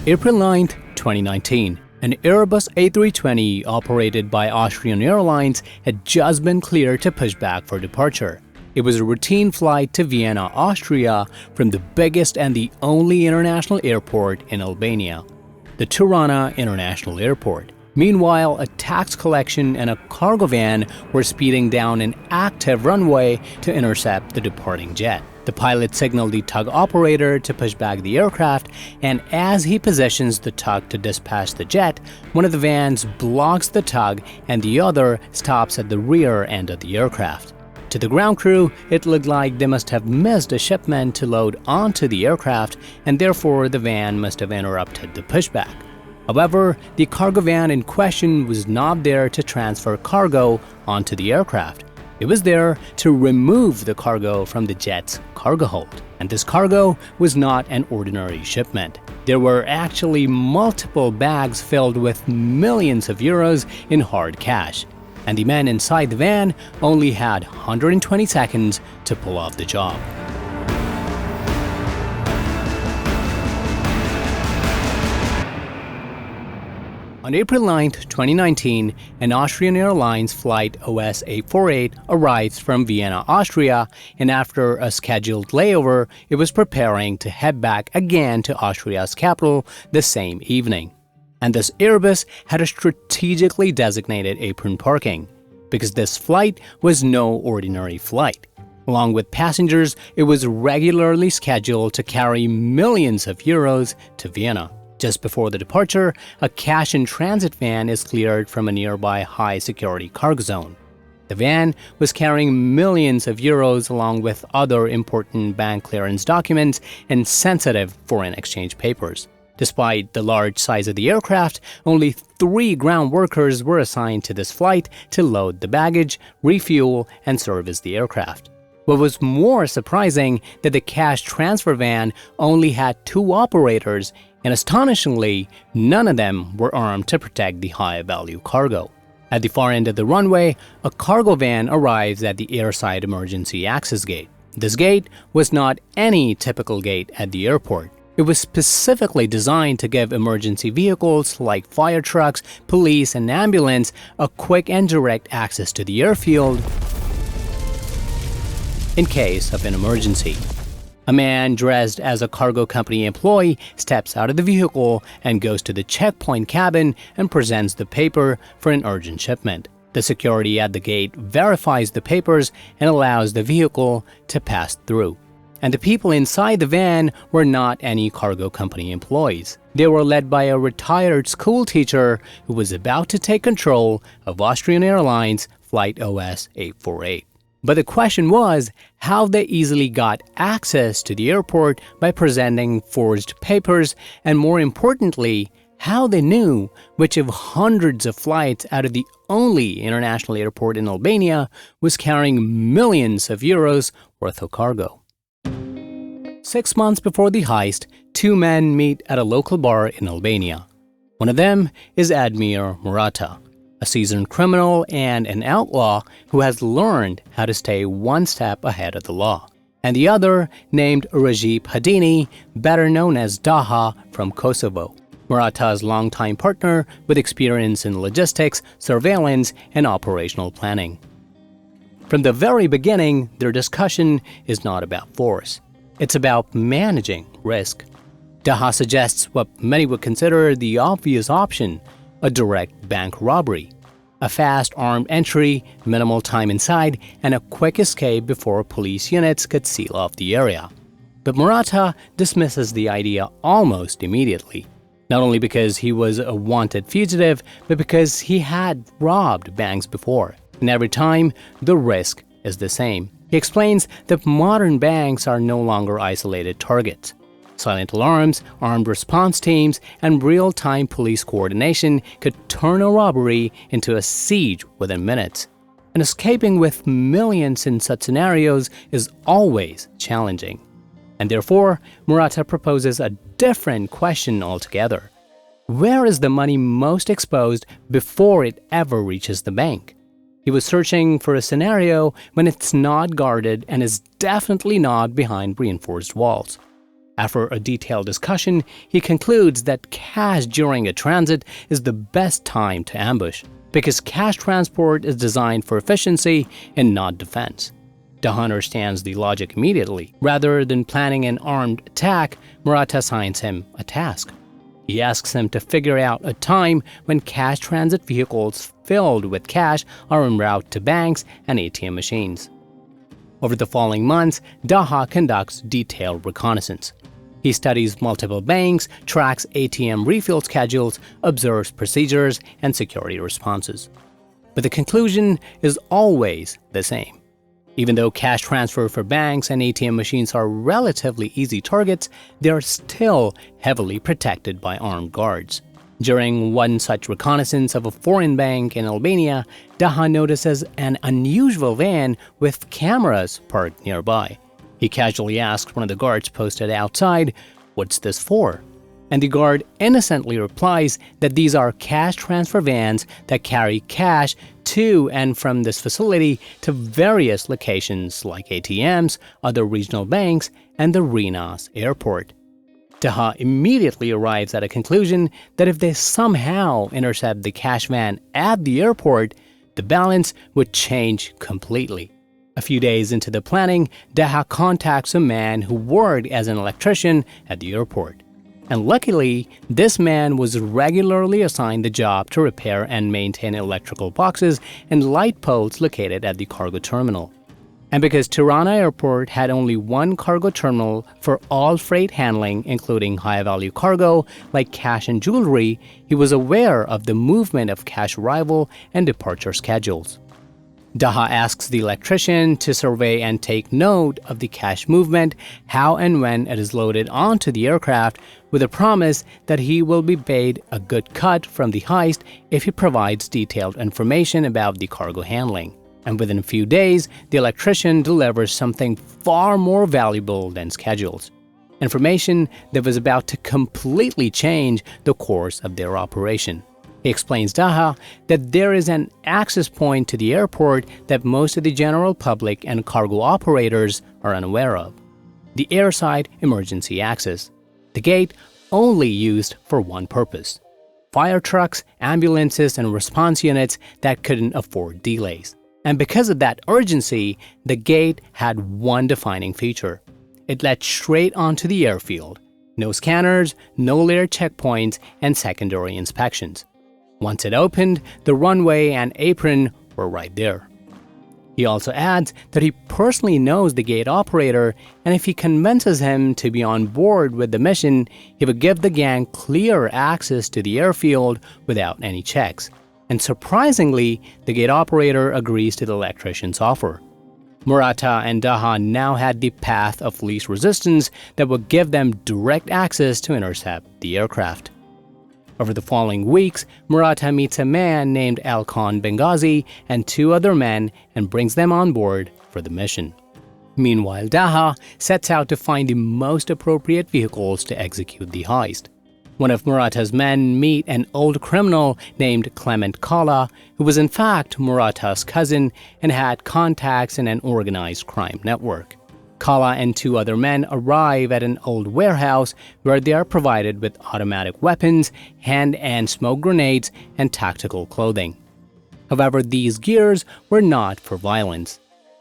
April 9, 2019, an Airbus A320 operated by Austrian Airlines had just been cleared to push back for departure. It was a routine flight to Vienna, Austria, from the biggest and the only international airport in Albania, the Tirana International Airport. Meanwhile, a tax collection and a cargo van were speeding down an active runway to intercept the departing jet. The pilot signaled the tug operator to push back the aircraft, and as he positions the tug to dispatch the jet, one of the vans blocks the tug and the other stops at the rear end of the aircraft. To the ground crew, it looked like they must have missed a shipment to load onto the aircraft, and therefore the van must have interrupted the pushback. However, the cargo van in question was not there to transfer cargo onto the aircraft. It was there to remove the cargo from the jet's cargo hold. And this cargo was not an ordinary shipment. There were actually multiple bags filled with millions of euros in hard cash. And the men inside the van only had 120 seconds to pull off the job. On April 9, 2019, an Austrian Airlines flight OS A48 arrived from Vienna, Austria, and after a scheduled layover, it was preparing to head back again to Austria's capital the same evening. And this Airbus had a strategically designated apron parking, because this flight was no ordinary flight. Along with passengers, it was regularly scheduled to carry millions of euros to Vienna. Just before the departure, a cash-in-transit van is cleared from a nearby high-security cargo zone. The van was carrying millions of euros along with other important bank clearance documents and sensitive foreign exchange papers. Despite the large size of the aircraft, only 3 ground workers were assigned to this flight to load the baggage, refuel, and service the aircraft. What was more surprising that the cash transfer van only had 2 operators, and astonishingly, none of them were armed to protect the high-value cargo. At the far end of the runway, a cargo van arrives at the airside emergency access gate. This gate was not any typical gate at the airport. It was specifically designed to give emergency vehicles like fire trucks, police, and ambulance a quick and direct access to the airfield in case of an emergency. A man dressed as a cargo company employee steps out of the vehicle and goes to the checkpoint cabin and presents the paper for an urgent shipment. The security at the gate verifies the papers and allows the vehicle to pass through. And the people inside the van were not any cargo company employees. They were led by a retired school teacher who was about to take control of Austrian Airlines Flight OS A48. But the question was how they easily got access to the airport by presenting forged papers, and more importantly, how they knew which of hundreds of flights out of the only international airport in Albania was carrying millions of euros worth of cargo. 6 months before the heist, 2 men meet at a local bar in Albania. One of them is Admir Murata, a seasoned criminal and an outlaw who has learned how to stay one step ahead of the law. And the other, named Recep Hadini, better known as Daha, from Kosovo, Murata's longtime partner with experience in logistics, surveillance, and operational planning. From the very beginning, their discussion is not about force. It's about managing risk. Daha suggests what many would consider the obvious option: a direct bank robbery, a fast armed entry, minimal time inside, and a quick escape before police units could seal off the area. But Murata dismisses the idea almost immediately, not only because he was a wanted fugitive, but because he had robbed banks before, and every time the risk is the same. He explains that modern banks are no longer isolated targets. Silent alarms, armed response teams, and real-time police coordination could turn a robbery into a siege within minutes. And escaping with millions in such scenarios is always challenging. And therefore, Murata proposes a different question altogether. Where is the money most exposed before it ever reaches the bank? He was searching for a scenario when it's not guarded and is definitely not behind reinforced walls. After a detailed discussion, he concludes that cash during a transit is the best time to ambush, because cash transport is designed for efficiency and not defense. Daha understands the logic immediately. Rather than planning an armed attack, Murat assigns him a task. He asks him to figure out a time when cash transit vehicles filled with cash are en route to banks and ATM machines. Over the following months, Daha conducts detailed reconnaissance. He studies multiple banks, tracks ATM refill schedules, observes procedures and security responses. But the conclusion is always the same. Even though cash transfer for banks and ATM machines are relatively easy targets, they are still heavily protected by armed guards. During one such reconnaissance of a foreign bank in Albania, Daha notices an unusual van with cameras parked nearby. He casually asks one of the guards posted outside, "What's this for?" And the guard innocently replies that these are cash transfer vans that carry cash to and from this facility to various locations like ATMs, other regional banks, and the Rinas airport. Daha immediately arrives at a conclusion that if they somehow intercept the cash van at the airport, the balance would change completely. A few days into the planning, Daha contacts a man who worked as an electrician at the airport. And luckily, this man was regularly assigned the job to repair and maintain electrical boxes and light poles located at the cargo terminal. And because Tirana Airport had only one cargo terminal for all freight handling, including high-value cargo like cash and jewelry, he was aware of the movement of cash arrival and departure schedules. Daha asks the electrician to survey and take note of the cash movement, how and when it is loaded onto the aircraft, with a promise that he will be paid a good cut from the heist if he provides detailed information about the cargo handling. And within a few days, the electrician delivers something far more valuable than schedules. Information that was about to completely change the course of their operation. He explains Daha that there is an access point to the airport that most of the general public and cargo operators are unaware of. The airside emergency access. The gate only used for one purpose: fire trucks, ambulances, and response units that couldn't afford delays. And because of that urgency, the gate had one defining feature. It led straight onto the airfield. No scanners, no layered checkpoints, and secondary inspections. Once it opened, the runway and apron were right there. He also adds that he personally knows the gate operator, and if he convinces him to be on board with the mission, he would give the gang clear access to the airfield without any checks. And surprisingly, the gate operator agrees to the electrician's offer. Murata and Daha now had the path of least resistance that would give them direct access to intercept the aircraft. Over the following weeks, Murata meets a man named Alkan Benghazi and two other men and brings them on board for the mission. Meanwhile, Daha sets out to find the most appropriate vehicles to execute the heist. One of Murata's men meet an old criminal named Clement Kala, who was in fact Murata's cousin and had contacts in an organized crime network. Kala and two other men arrive at an old warehouse where they are provided with automatic weapons, hand and smoke grenades, and tactical clothing. However, these gears were not for violence.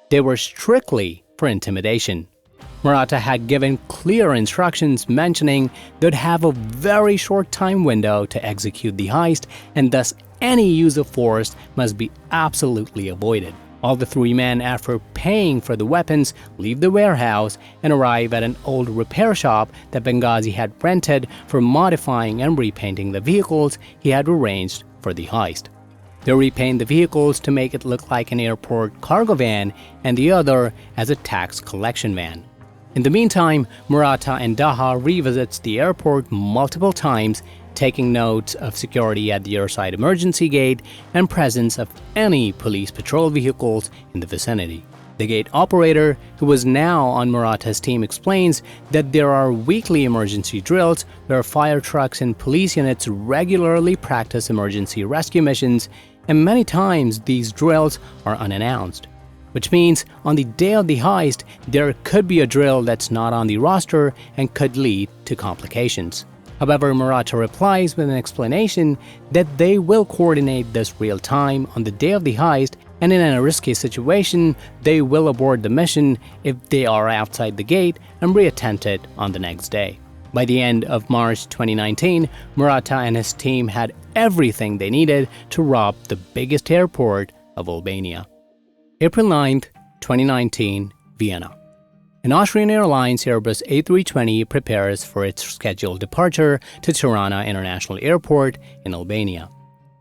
They were strictly for intimidation. Murata had given clear instructions mentioning they'd have a very short time window to execute the heist, and thus any use of force must be absolutely avoided. All the three men, after paying for the weapons, leave the warehouse and arrive at an old repair shop that Benghazi had rented for modifying and repainting the vehicles he had arranged for the heist. They repaint the vehicles to make it look like an airport cargo van and the other as a tax collection van. In the meantime, Murata and Daha revisits the airport multiple times, taking notes of security at the airside emergency gate and presence of any police patrol vehicles in the vicinity. The gate operator, who was now on Murata's team, explains that there are weekly emergency drills where fire trucks and police units regularly practice emergency rescue missions, and many times these drills are unannounced. which means on the day of the heist, there could be a drill that's not on the roster and could lead to complications. However, Murata replies with an explanation that they will coordinate this real time on the day of the heist, and in a risky situation, they will abort the mission if they are outside the gate and reattempt it on the next day. By the end of March 2019, Murata and his team had everything they needed to rob the biggest airport of Albania. April 9, 2019, Vienna. An Austrian Airlines Airbus A320 prepares for its scheduled departure to Tirana International Airport in Albania.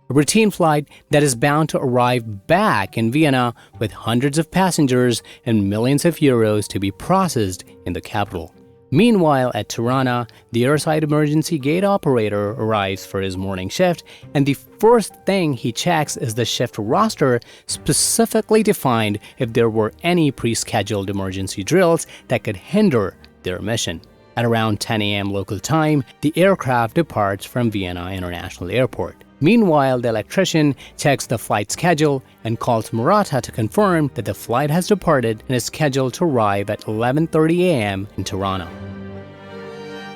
A routine flight that is bound to arrive back in Vienna with hundreds of passengers and millions of euros to be processed in the capital. Meanwhile, at Tirana, the airside emergency gate operator arrives for his morning shift, and the first thing he checks is the shift roster, specifically defined if there were any pre-scheduled emergency drills that could hinder their mission. At around 10 a.m. local time, the aircraft departs from Vienna International Airport. Meanwhile, the electrician checks the flight schedule and calls Murata to confirm that the flight has departed and is scheduled to arrive at 11:30 a.m. in Tirana.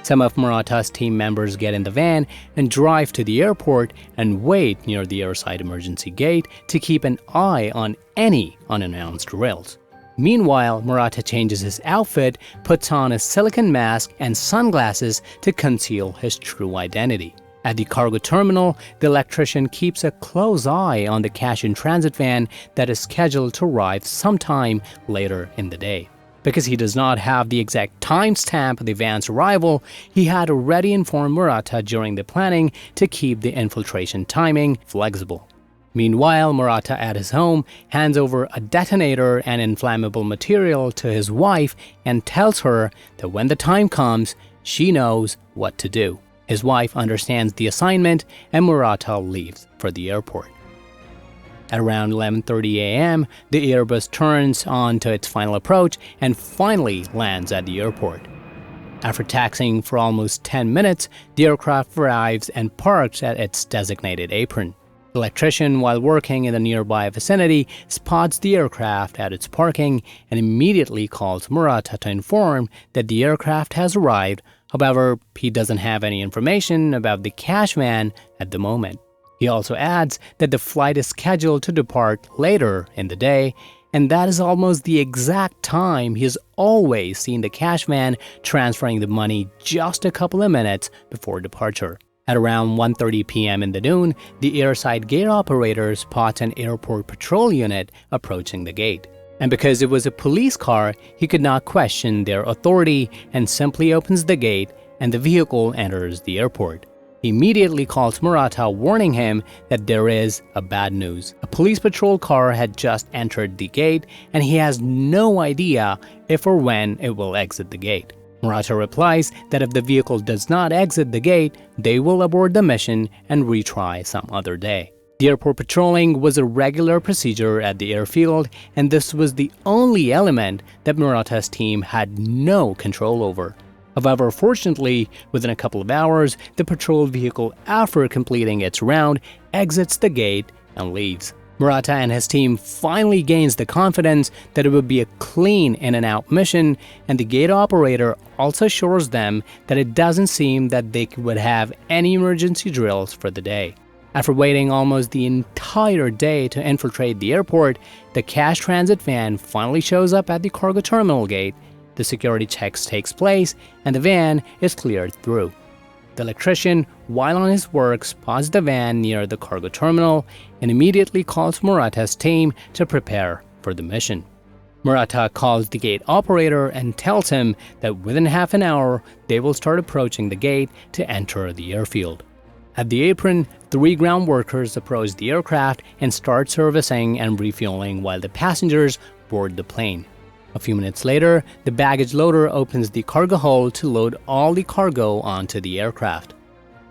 Some of Murata's team members get in the van and drive to the airport and wait near the airside emergency gate to keep an eye on any unannounced drills. Meanwhile, Murata changes his outfit, puts on a silicone mask and sunglasses to conceal his true identity. At the cargo terminal, the electrician keeps a close eye on the cash-in-transit van that is scheduled to arrive sometime later in the day. Because he does not have the exact timestamp of the van's arrival, he had already informed Murata during the planning to keep the infiltration timing flexible. Meanwhile, Murata at his home hands over a detonator and inflammable material to his wife and tells her that when the time comes, she knows what to do. His wife understands the assignment, and Murata leaves for the airport. At around 11:30 a.m., the Airbus turns on to its final approach and finally lands at the airport. After taxiing for almost 10 minutes, the aircraft arrives and parks at its designated apron. The electrician, while working in the nearby vicinity, spots the aircraft at its parking and immediately calls Murata to inform that the aircraft has arrived. However, he doesn't have any information about the cash van at the moment. He also adds that the flight is scheduled to depart later in the day, and that is almost the exact time he has always seen the cash van transferring the money just a couple of minutes before departure. At around 1:30 p.m. in the noon, the airside gate operator spots an airport patrol unit approaching the gate. And because it was a police car, he could not question their authority and simply opens the gate and the vehicle enters the airport. He immediately calls Murata, warning him that there is a bad news. A police patrol car had just entered the gate and he has no idea if or when it will exit the gate. Murata replies that if the vehicle does not exit the gate, they will abort the mission and retry some other day. The airport patrolling was a regular procedure at the airfield, and this was the only element that Murata's team had no control over. However, fortunately, within a couple of hours, the patrol vehicle, after completing its round, exits the gate and leaves. Murata and his team finally gains the confidence that it would be a clean in-and-out mission, and the gate operator also assures them that it doesn't seem that they would have any emergency drills for the day. After waiting almost the entire day to infiltrate the airport, the cash transit van finally shows up at the cargo terminal gate. The security checks takes place, and the van is cleared through. The electrician, while on his work, spots the van near the cargo terminal and immediately calls Murata's team to prepare for the mission. Murata calls the gate operator and tells him that within half an hour, they will start approaching the gate to enter the airfield. At the apron, 3 ground workers approach the aircraft and start servicing and refueling while the passengers board the plane. A few minutes later, the baggage loader opens the cargo hold to load all the cargo onto the aircraft.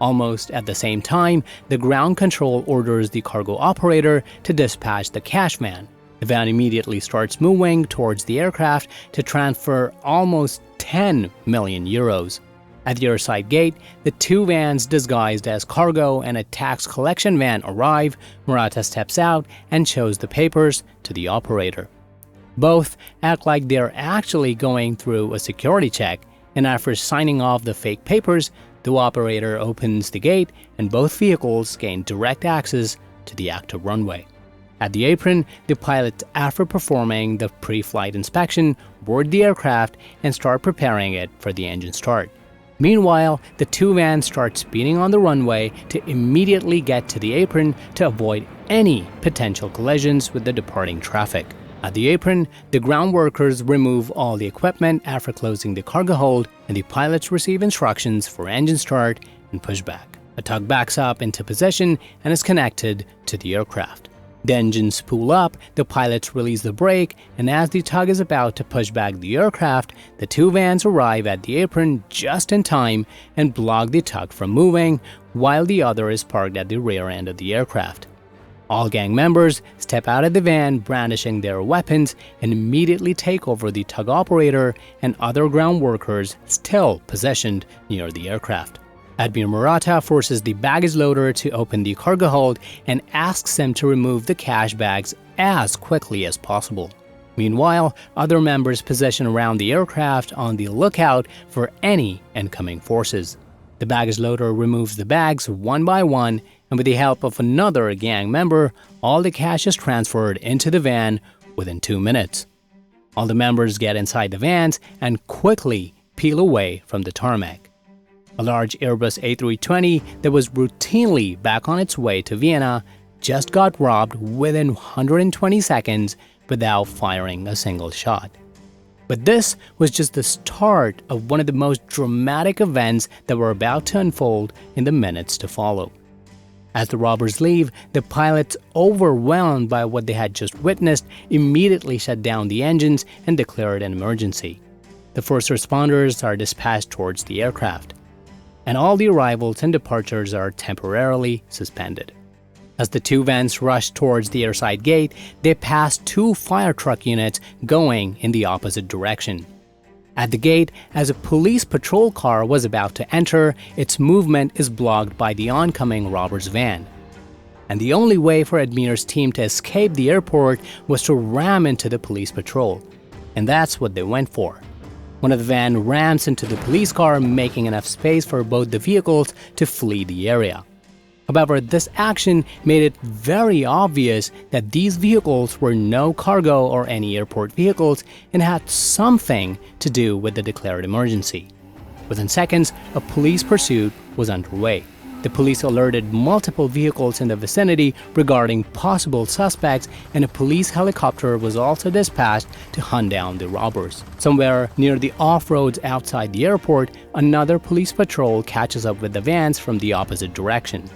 Almost at the same time, the ground control orders the cargo operator to dispatch the cash van. The van immediately starts moving towards the aircraft to transfer almost 10 million euros. At the airside gate, the 2 vans disguised as cargo and a tax collection van arrive. Murata steps out and shows the papers to the operator. Both act like they're actually going through a security check, and after signing off the fake papers, the operator opens the gate and both vehicles gain direct access to the active runway. At the apron, the pilots, after performing the pre-flight inspection, board the aircraft and start preparing it for the engine start. Meanwhile, the two vans start speeding on the runway to immediately get to the apron to avoid any potential collisions with the departing traffic. At the apron, the ground workers remove all the equipment after closing the cargo hold, and the pilots receive instructions for engine start and pushback. A tug backs up into position and is connected to the aircraft. The engines spool up, the pilots release the brake, and as the tug is about to push back the aircraft, the two vans arrive at the apron just in time and block the tug from moving, while the other is parked at the rear end of the aircraft. All gang members step out of the van brandishing their weapons and immediately take over the tug operator and other ground workers still positioned near the aircraft. Admiral Murata forces the baggage loader to open the cargo hold and asks him to remove the cash bags as quickly as possible. Meanwhile, other members position around the aircraft on the lookout for any incoming forces. The baggage loader removes the bags one by one, and with the help of another gang member, all the cash is transferred into the van within 2 minutes. All the members get inside the vans and quickly peel away from the tarmac. A large Airbus A320 that was routinely back on its way to Vienna just got robbed within 120 seconds without firing a single shot. But this was just the start of one of the most dramatic events that were about to unfold in the minutes to follow. As the robbers leave, the pilots, overwhelmed by what they had just witnessed, immediately shut down the engines and declared an emergency. The first responders are dispatched towards the aircraft, and all the arrivals and departures are temporarily suspended. As the two vans rushed towards the airside gate, they passed two fire truck units going in the opposite direction. At the gate, as a police patrol car was about to enter, its movement is blocked by the oncoming robbers' van. And the only way for Admir's team to escape the airport was to ram into the police patrol. And that's what they went for. One of the van rams into the police car, making enough space for both the vehicles to flee the area. However, this action made it very obvious that these vehicles were no cargo or any airport vehicles and had something to do with the declared emergency. Within seconds, a police pursuit was underway. The police alerted multiple vehicles in the vicinity regarding possible suspects, and a police helicopter was also dispatched to hunt down the robbers. Somewhere near the off-roads outside the airport, another police patrol catches up with the vans from the opposite direction.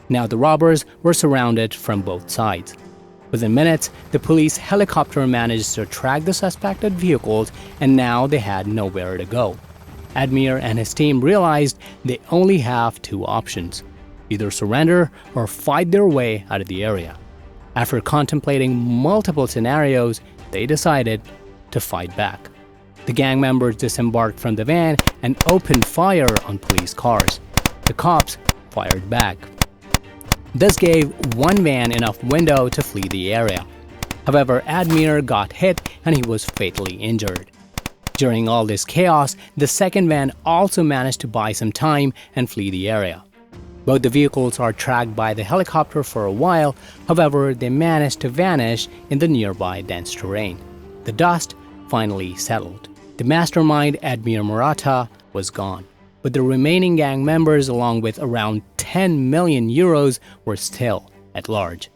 Now the robbers were surrounded from both sides. Within minutes, the police helicopter managed to track the suspected vehicles, and now they had nowhere to go. Admir and his team realized they only have two options: either surrender or fight their way out of the area. After contemplating multiple scenarios, they decided to fight back. The gang members disembarked from the van and opened fire on police cars. The cops fired back. This gave one van enough window to flee the area. However, Admir got hit and he was fatally injured. During all this chaos, the second van also managed to buy some time and flee the area. Both the vehicles are tracked by the helicopter for a while, however, they managed to vanish in the nearby dense terrain. The dust finally settled. The mastermind, Admiral Murata, was gone, but the remaining gang members, along with around 10 million euros, were still at large.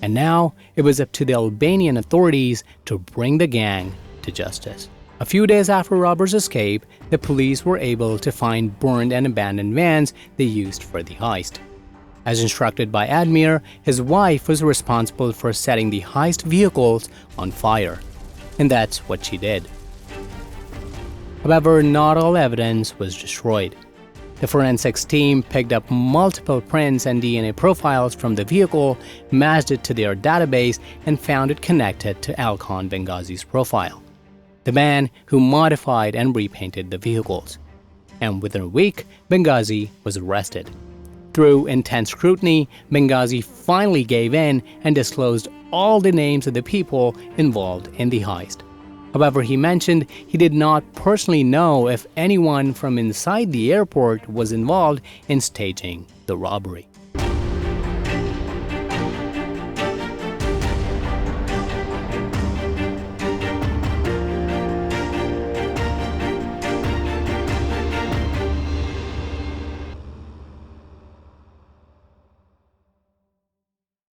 And now it was up to the Albanian authorities to bring the gang to justice. A few days after robbers' escape, the police were able to find burned and abandoned vans they used for the heist. As instructed by Admir, his wife was responsible for setting the heist vehicles on fire, and that's what she did. However, not all evidence was destroyed. The forensics team picked up multiple prints and DNA profiles from the vehicle, matched it to their database, and found it connected to Alcon Benghazi's profile, the man who modified and repainted the vehicles. And within a week, Benghazi was arrested. Through intense scrutiny, Benghazi finally gave in and disclosed all the names of the people involved in the heist. However, he mentioned he did not personally know if anyone from inside the airport was involved in staging the robbery.